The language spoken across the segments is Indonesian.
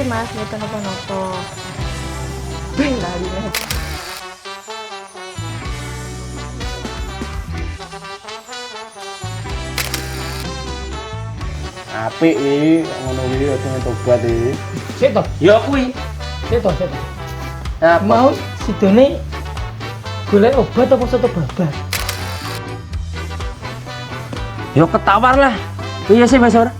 Nggih Mas, mboten napa-napa. Wih, lali nih. Apik iki ngono kuwi aja tobat iki. Sik to, Ya kuwi. sik to. Apa? Mau sidone golek obat apa soto babat? Yo ketawar lah. Iya sih Mas Or.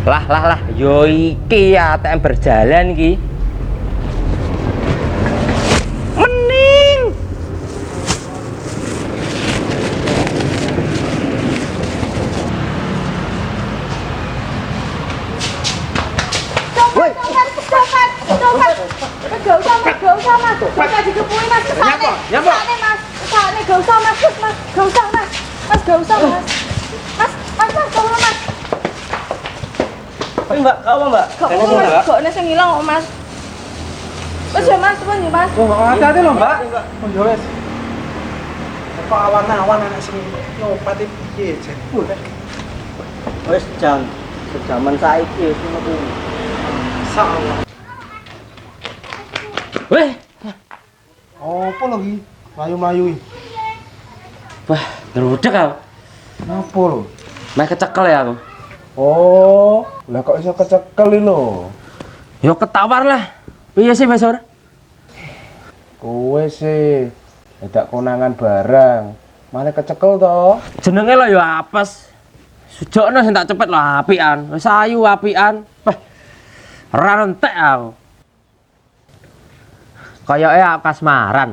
Lah. Yo iki ATM berjalan iki. Mening. Coba. Gak usah Mas. Bapak dikepui Mas. Nyapa? Kesane Mas. Kesane gak usah Mas. Gak usah Mas. Mas gak usah Mas. Mas tolong Mas. Mbak, kau apa, Mbak? Kok Mas, kok nek sing ilang kok Mas. Wes ya Mas, pun ya Mas. Oh, hati-hati lho, Mbak. Oh, ya wes. Kok awan-awan anak sing nyopat iki piye jen? Wes jam sejaman saiki wis ngono kuwi. Salah. Weh, Apa lho iki? Mayu-mayu iki. wah, ngerudek aku. Napa lho? Meh kecekel ya aku. Oh, lah kok iso kecekel iki lho. Yo ketawar lah. Piye sih Mas Or? Kowe sih tidak konangan barang. Malah kecekel to. Jenenge lho yo apes. Sujokno sing tak cepet lho apian. Wis ayu apian. Wah. Ora entek aku. Kayake kasmaran.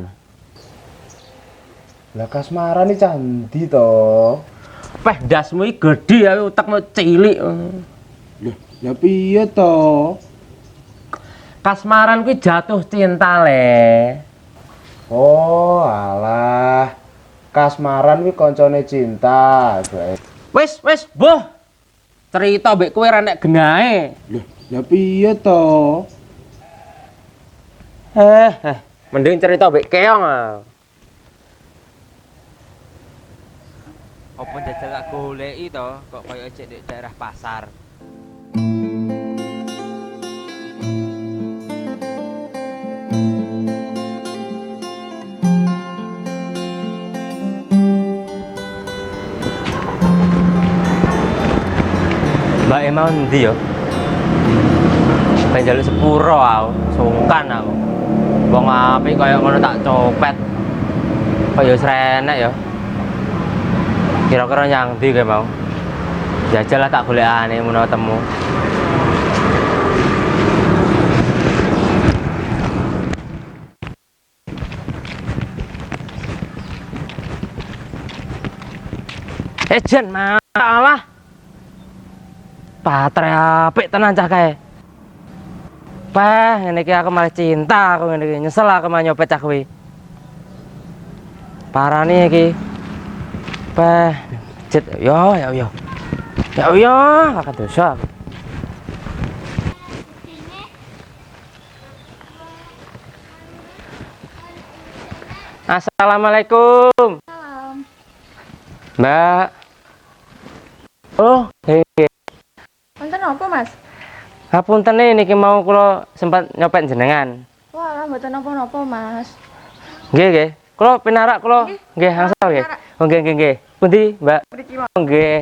Lah kasmaran iki candi to. Peh ndasmu iki gedhe ya utekmu cilik. Lah piye to? Kasmaran kuwi jatuh cinta le. Oh, alah. Kasmaran kuwi kancane cinta. Wis, boh. Cerita mbek kowe ra nek genahe. Lah piye to? Mending cerita mbek keong. Apa jajal tak goleki to, kok koyo cek di daerah pasar. Mbak emang ndi yo? Pengen jaluk sepuro aku, sungkan aku. Wong apik kaya ngono tak copet. Kaya srenek ya. Kira-kira nyang ndi kowe mau? Jajal lah tak golekane menawa temu. Jen malah. Patre apik tenan cah kae. Pah, ngene iki aku malah cinta aku ngene iki. Nyesel aku mah nyopet cah kuwi. Parane iki. Pah, jet yo. Ya, kakak dosa. Assalamualaikum. Salam. Mbak. Oh, Wonten apa Mas? ngapunten niki mau kula sempat nyopet jenengan. Wah, mboten napa-napa Mas. Nggih. Kula pinarak kula nggih angsal nggih. Oh nggih. Pundi, Mbak? Mriki wae. Oh nggih.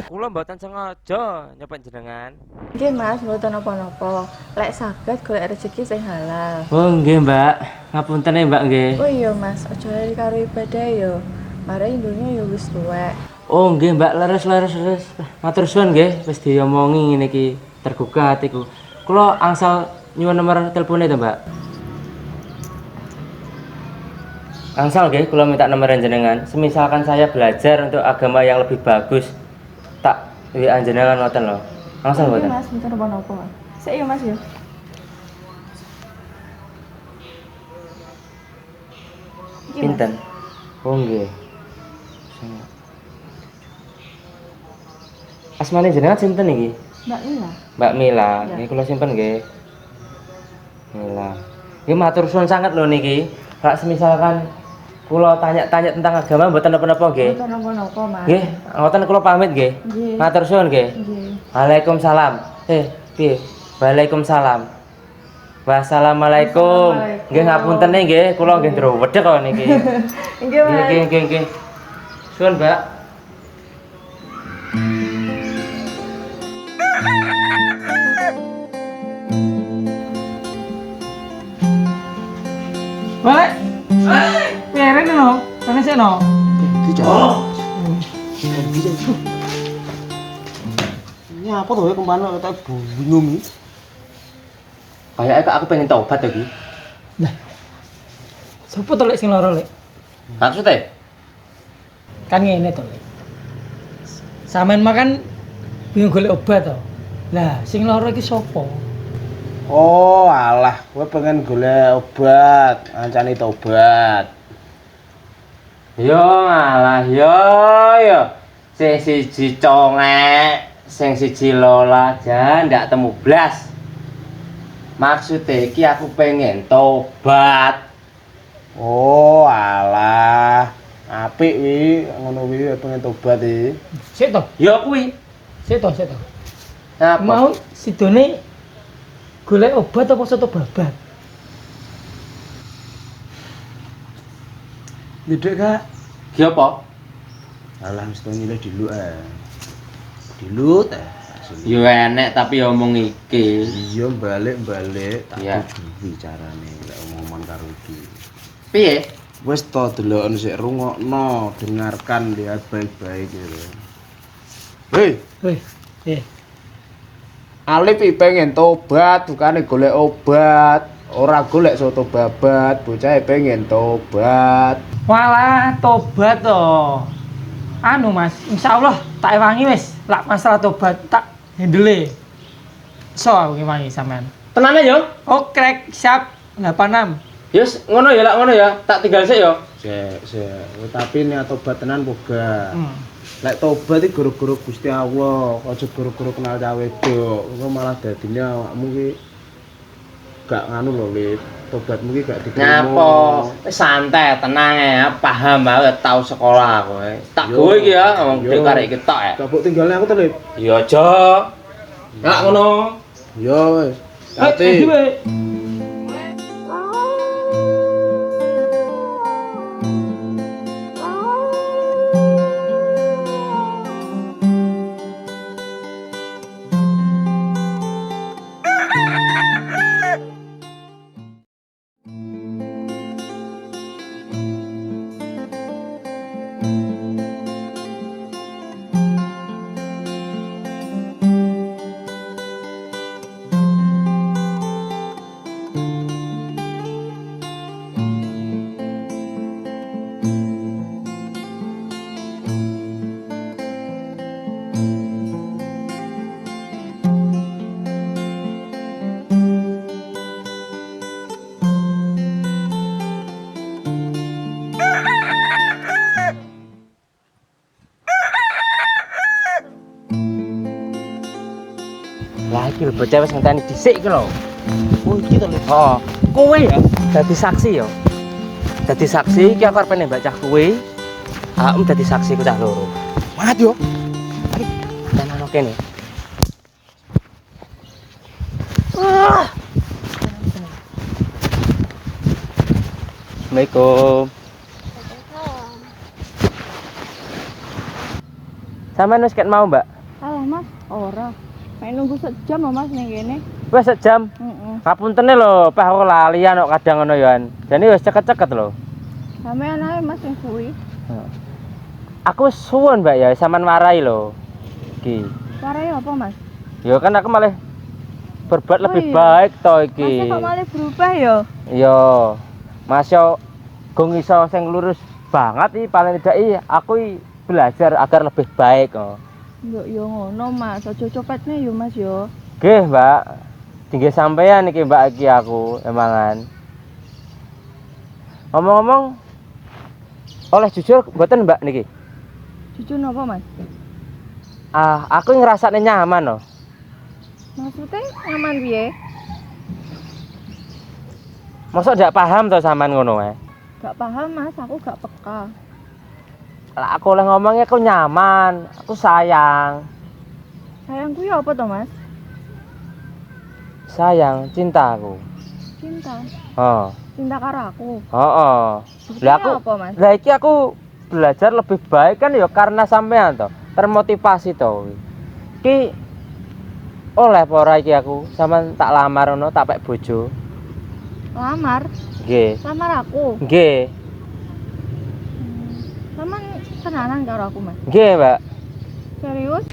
Kula mboten sengaja nyopet jenengan. Nggih Mas, mboten napa-napa. Lek saged golek rezeki sing halal. Oh nggih, Mbak. Ngapunten Mbak nggih. Oh iya Mas, aja lali karo ibadah ya. Mare indune ya wis tuwek. Oh nggih, Mbak, leres. Matur suwun nggih, wis diomongi ngene iki tergugah atiku. Kula angsal nyuwun nomor telepone to, Mbak. Angsal nggih, kula minta nomor jenengan. Semisalkan saya belajar untuk agama yang lebih bagus, tak WA jenengan ngoten lho. Angsal Oke mboten? Mas, mboten napa-napa. Sik ya Mas ya. Pinten? Oh nggih. Asmane jenengan sinten iki? Mbak Lila. Mbak Mila. Ya. Niki kula simpen nggih. Mila. Nggih matur suwun sanget lho niki. Kalau semisalkan kula tanya-tanya tentang agama mboten napa-napa nggih. Mboten napa-napa, Mas. Nggih, ngoten kula pamit nggih. Nggih. Matur suwun nggih. Nggih. Waalaikumsalam. Piye? Waalaikumsalam. Wassalamualaikum. Nggih ngapunten nggih, kula nggih ndro wedhek kok niki. Nggih, Mas. Nggih. Suwun, Mbak. Balik. Piring no. Kene sik no. Ini apa tuh ya kemana kita bingung nih. Kayaknya aku pengen taubat lagi. Sopo tuh lek sing loro lek? Maksudnya? Kan ngene to lek. Sampeyan makan bingung golek obat to. Lah sing loro iki sopo? Oh, alah, gue pengen golek obat, ngancani tobat. Yo ngalah yo. Sing siji congek, sing siji lola jan ndak temu blas. Maksudnya iki aku pengen tobat. Oh, alah, apik wi, ngono wi pengen tobat iki. Sik to. Yo kuwi. Sik to. Apa? Mau sidone golek obat apa soto babat? Ndek Kak. Ki apa? Alah mesti nyilih dulu Dilut Yo enek tapi omong iki. Iya balik tak Iya. duwi carane lek ngomong karo iki. Piye? Wis to deloken sik rungokno, dengarkan lihat baik-baik gitu. Hei, Wih. Alif iki pengen tobat, bukane golek obat. Ora golek soto babat, bocah pengen tobat. Walah tobat to. Anu Mas, insyaallah tak ewangi wis. Lak masalah tobat tak handle. So aku ngewangi sampean. Tenane yo. Oh, krek siap 86. Yus ngono ya lak ngono ya. Tak tinggal sik yo. Sik. Tapi nek tobat tenan poga. Hmm. Lek tobat iki guru-guru Gusti Allah, aja guru-guru kenal cah wedok. Engko malah dadine awakmu ki gak nganu lho, Lip. Tobatmu ki gak diterima. Nyapo? Wis santai, tenang ya. Paham banget tau sekolah aku. Tak Yo. kowe iki ya ngomong Yo. dek karek iki tok ya. Gak mbok tinggalne aku to, Lip. Yo aja. Lak ngono. Yo wis. Hati. Hati. Lah iki lho bocah wis ngenteni dhisik iki lho. Oh, iki to, Lip. Oh, kowe ya dadi saksi ya. Dadi saksi iki aku arep nembak cah kowe. Aku dadi saksi ku cah loro. Mat yo. Tenan kene. Assalamualaikum. Sampeyan wis ket mau, Mbak? Alah, Mas, ora. Mek nunggu sejam loh, Mas, ning kene. Wis sejam. Heeh. Ngapuntene lho, Pak aku lalian kok kadang ngono yoan. Jane wis ceket-ceket lho. Sampeyan ae, Mas, sing kuwi. Aku wis suwun, Mbak ya, sampean warai lho. Iki. Warai apa, Mas? Ya kan aku malah berbuat Oh, lebih iya. baik to Mas iki. kok malah berubah ya? Iya. Mas yo gong iso sing lurus banget iki paling tidak iki aku iki belajar agar lebih baik kok. Yo ngono, Mas. Aja copetne yo, Mas yo. Nggih, Mbak. Tinggi sampean iki Mbak iki aku emangan. Ngomong-ngomong Oleh jujur mboten Mbak niki. Jujur napa, Mas? Aku ngrasakne nyaman loh. Maksudnya nyaman piye? Mosok ndak paham to sampean ngono ae. Gak paham, Mas. Aku gak peka. Lah aku oleh ngomongnya aku nyaman, aku sayang. Sayangku ya apa toh, Mas? Sayang, cinta aku. Cinta. Oh. Cinta karo aku. Heeh. Lah aku Buktinya apa, Mas? lah iki aku belajar lebih baik kan ya karena sampean to, termotivasi to. Ki oleh apa ora iki aku sampean tak lamar ngono tak pek bojo. Lamar. Nggih. Lamar aku. Nggih. Saman tenanan karo aku, Mas. Nggih, Mbak. Serius?